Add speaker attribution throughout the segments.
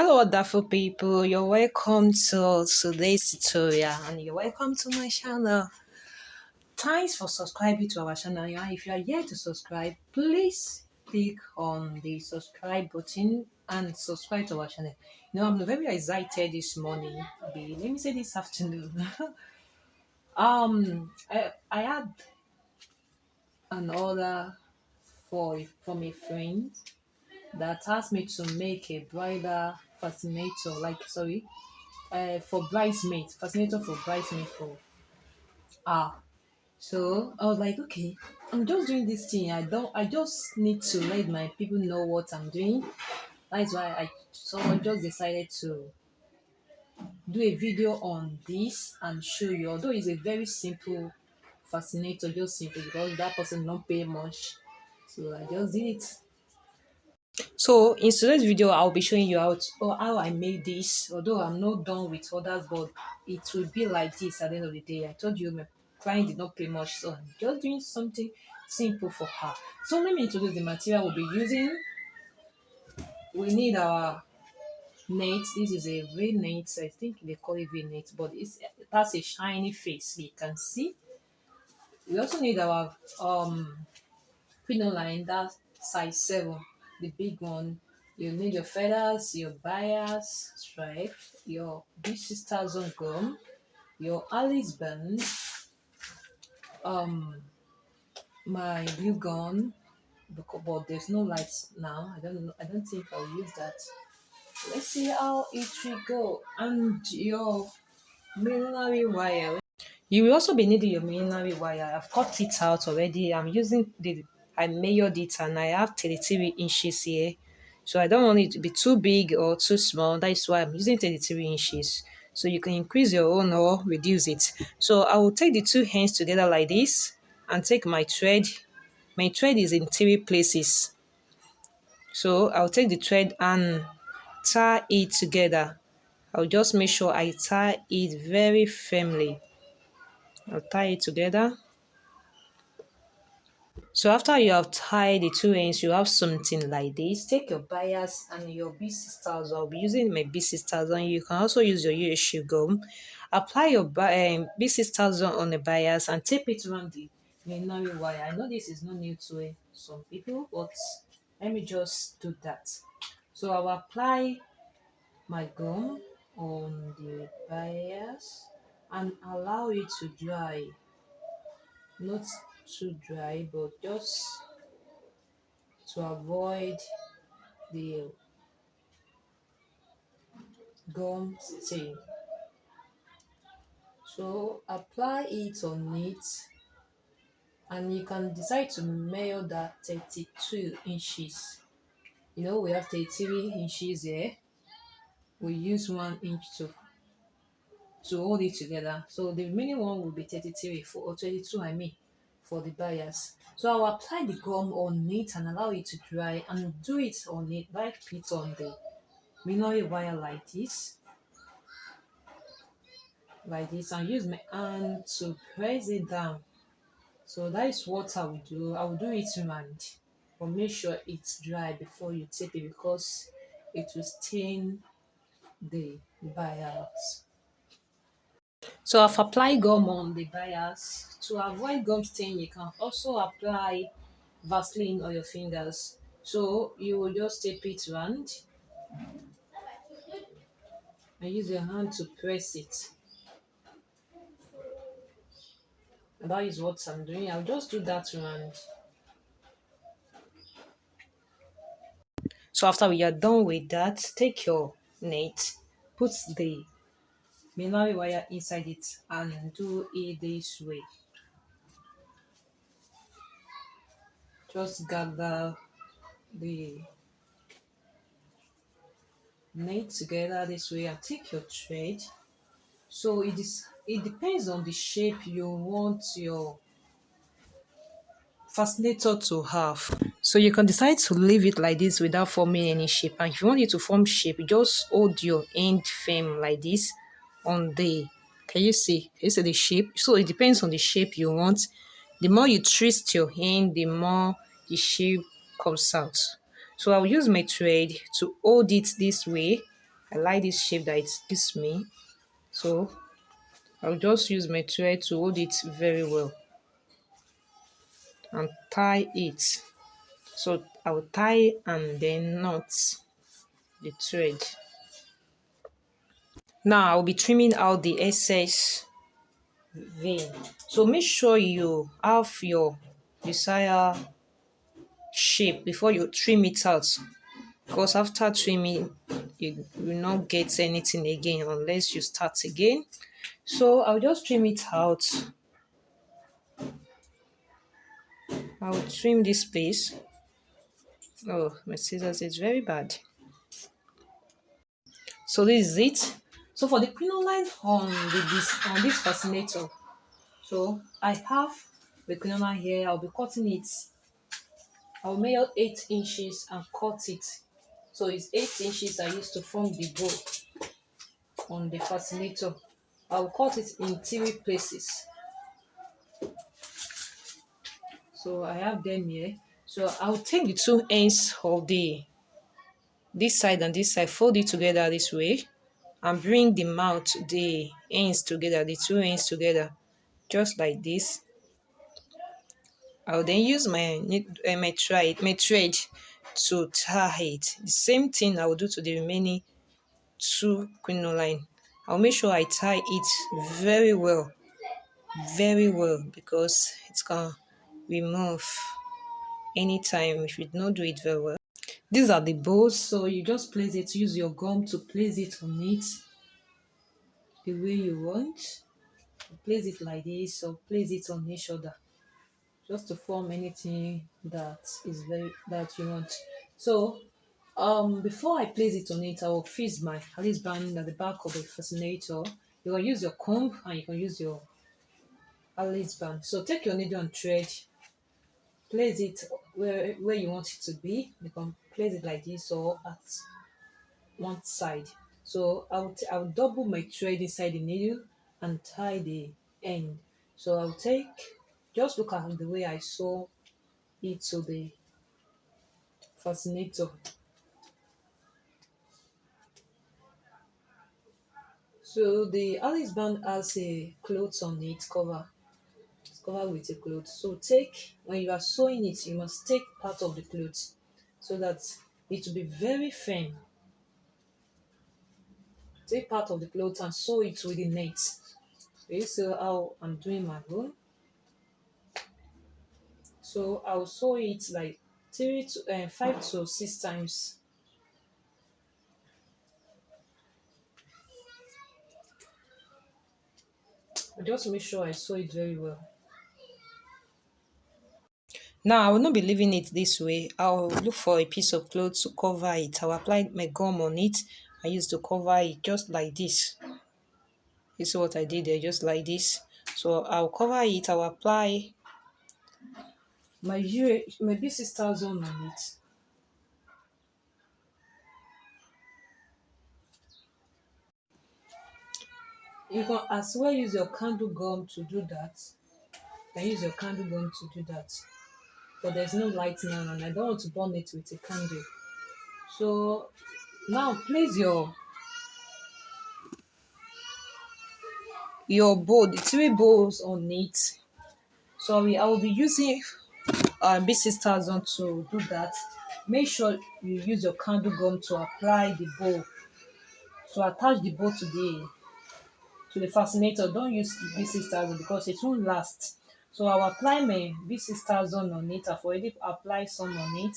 Speaker 1: Hello, wonderful people. You're welcome to today's tutorial and you're welcome to my channel. Thanks for subscribing to our channel. And if you are yet to subscribe, please click on the subscribe button and subscribe to our channel. I'm very excited this morning. Let me say this afternoon. I had an order from a friend that asked me to make a bridal fascinator, for bridesmaid, fascinator for bridesmaid for ah. So I was like, okay, I'm just doing this thing. I just need to let my people know what I'm doing. That's why I just decided to do a video on this and show you. Although it's a very simple fascinator, just simple because that person don't pay much. So I just did it. So in today's video, I'll be showing you how I made this. Although I'm not done with others, but it will be like this at the end of the day. I told you my client did not pay much, so I'm just doing something simple for her. So let me introduce the material we'll be using. We need our net. This is a V-net. I think they call it V-net, but it has a shiny face. You can see. We also need our crinoline, that size 7, the big one. You need your feathers, your bias stripe, your big sister's on gum, your Alice band, um, my glue gun, but there's no lights now. I don't know. I don't think I'll use that. Let's see how it will go. And your millinery wire. You will also be needing your millinery wire. I've cut it out already. I measured it and I have 33 inches here. So I don't want it to be too big or too small. That's why I'm using 33 inches. So you can increase your own or reduce it. So I will take the two hands together like this and take my thread. My thread is in three places. So I'll take the thread and tie it together. I'll just make sure I tie it very firmly. I'll tie it together. So after you have tied the two ends, you have something like this. Take your bias and your B sisters. I'll be using my B sisters, and you can also use your USU gum. Apply your B sisters on the bias and tape it around the millinery wire. I know this is not new to some people, but let me just do that. So I'll apply my gum on the bias and allow it to dry. Not too dry, but just to avoid the gum stain. So apply it on it and you can decide to measure that 32 inches. We have 33 inches here. We use 1 inch to hold it together. So the remaining one will be 33 or 22, I mean, for the bias. So I'll apply the gum on it and allow it to dry and do it on it, like it on the millinery wire like this, and use my hand to press it down. So that is what I will do. I will do it round, but make sure it's dry before you tape it because it will stain the bias. So I've applied gum on the bias. To avoid gum stain, you can also apply Vaseline on your fingers. So you will just tape it round and use your hand to press it. And that is what I'm doing. I'll just do that round. So after we are done with that, take your net, put the millinery wire inside it and do it this way. Just gather the net together this way and take your thread. So it depends on the shape you want your fascinator to have. So you can decide to leave it like this without forming any shape. And if you want it to form shape, just hold your end firm like this on the, can you see? Can you see the shape? So it depends on the shape you want. The more you twist your hand, the more the shape comes out. So I'll use my thread to hold it this way I like this shape that it gives me. So I'll just use my thread to hold it very well and tie it. So I'll tie and then knot the thread. Now I'll be trimming out the excess vein. So make sure you have your desired shape before you trim it out, because after trimming you will not get anything again unless you start again. So I'll just trim it out. I'll trim this place. Oh, my scissors is very bad. So this is it. So for the crinoline on this fascinator, so I have the crinoline here. I'll be cutting it. I'll measure 8 inches and cut it. So it's 8 inches I used to form the bow on the fascinator. I'll cut it in 3 places. So I have them here. So I'll take the 2 ends of the this side and this side, fold it together this way, and bring the mouth, the ends together, the 2 ends together, just like this. I'll then use my thread to tie it. The same thing I will do to the remaining 2 crinoline. I'll make sure I tie it very well, because it's gonna remove anytime if you don't do it very well. These are the bows, so you just place it, use your gum to place it on it the way you want. Place it like this or place it on each other, just to form anything that you want. So before I place it on it, I will fix my Alice band at the back of the fascinator. You can use your comb and you can use your Alice band. So take your needle and thread, place it where you want it to be. You can place it like this or at one side. So I'll double my thread inside the needle and tie the end. So I'll take, just look at the way I sew it to the fascinator. So the Alice band has a cloth on it, cover. It's covered with a cloth. So take, when you are sewing it, you must take part of the cloth so that it will be very firm. Take part of the cloth and sew it with the net. Okay, so how I'm doing my own. So I'll sew it like 5 to 6 times. Just make sure I sew it very well. Now I will not be leaving it this way. I'll look for a piece of cloth to cover it. I'll apply my gum on it. I used to cover it just like this. You see what I did there, just like this. So I'll cover it. I'll apply my B6000 on it. You can as well use your candle gum to do that. You can use your candle gum to do that. But there's no light now and I don't want to burn it with a candle. So now place your bowl, the 3 bowls on it. Sorry, I will be using B6000 to do that. Make sure you use your candle gum to apply the bowl, to attach the bowl to the fascinator. Don't use B6000 because it won't last. So I'll apply my B6000 on it. I've already applied some on it.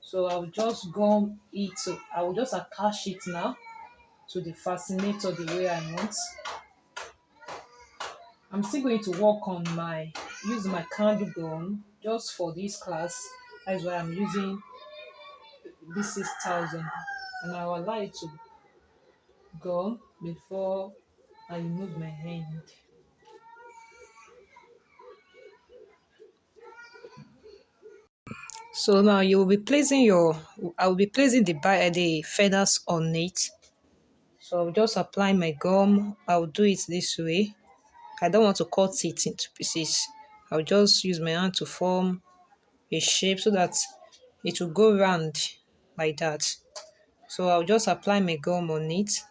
Speaker 1: So I'll just gum it. So I will just attach it now to the fascinator the way I want. I'm still going to work on use my candle gun just for this class. That's why I'm using this 6000, and I'll allow it to go before I remove my hand. So now you will be placing I will be placing the feathers on it. So I'll just apply my gum. I'll do it this way. I don't want to cut it into pieces. I'll just use my hand to form a shape so that it will go round like that. So I'll just apply my gum on it.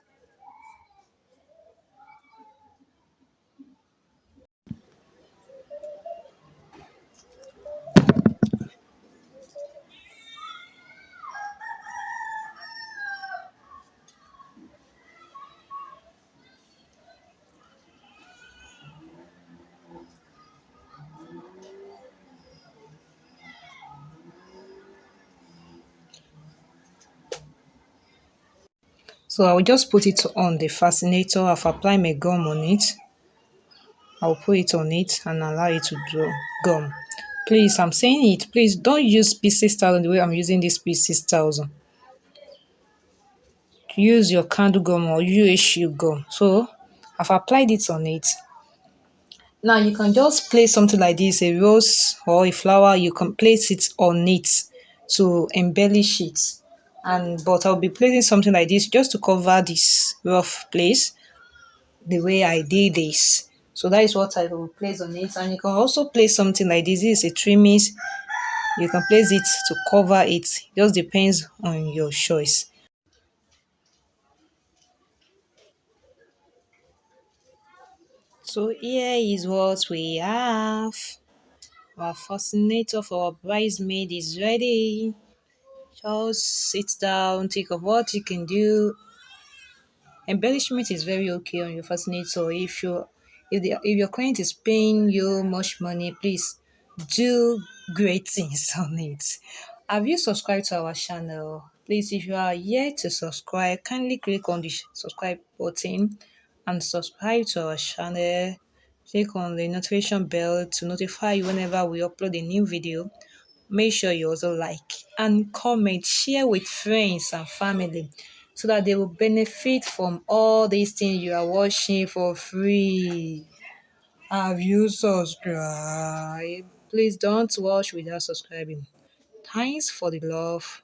Speaker 1: So I'll just put it on the fascinator. I've applied my gum on it. I'll put it on it and allow it to draw gum. Please, I'm saying it. Please don't use PC1000 the way I'm using this PC1000. Use your candle gum or UHU gum. So I've applied it on it. Now you can just place something like this, a rose or a flower, you can place it on it to embellish it. And but I'll be placing something like this just to cover this rough place the way I did this. So that is what I will place on it. And you can also place something like this. This is a trimmings. You can place it to cover it. Just depends on your choice. So here is what we have. Our fascinator for our bridesmaid is ready. Just sit down, think of what you can do. Embellishment is very okay on your fascinator. If your client is paying you much money, please do great things on it. Have you subscribed to our channel? Please, if you are yet to subscribe, kindly click on the subscribe button and subscribe to our channel. Click on the notification bell to notify you whenever we upload a new video. Make sure you also like and comment, share with friends and family so that they will benefit from all these things you are watching for free. Have you subscribed? Please don't watch without subscribing. Thanks for the love.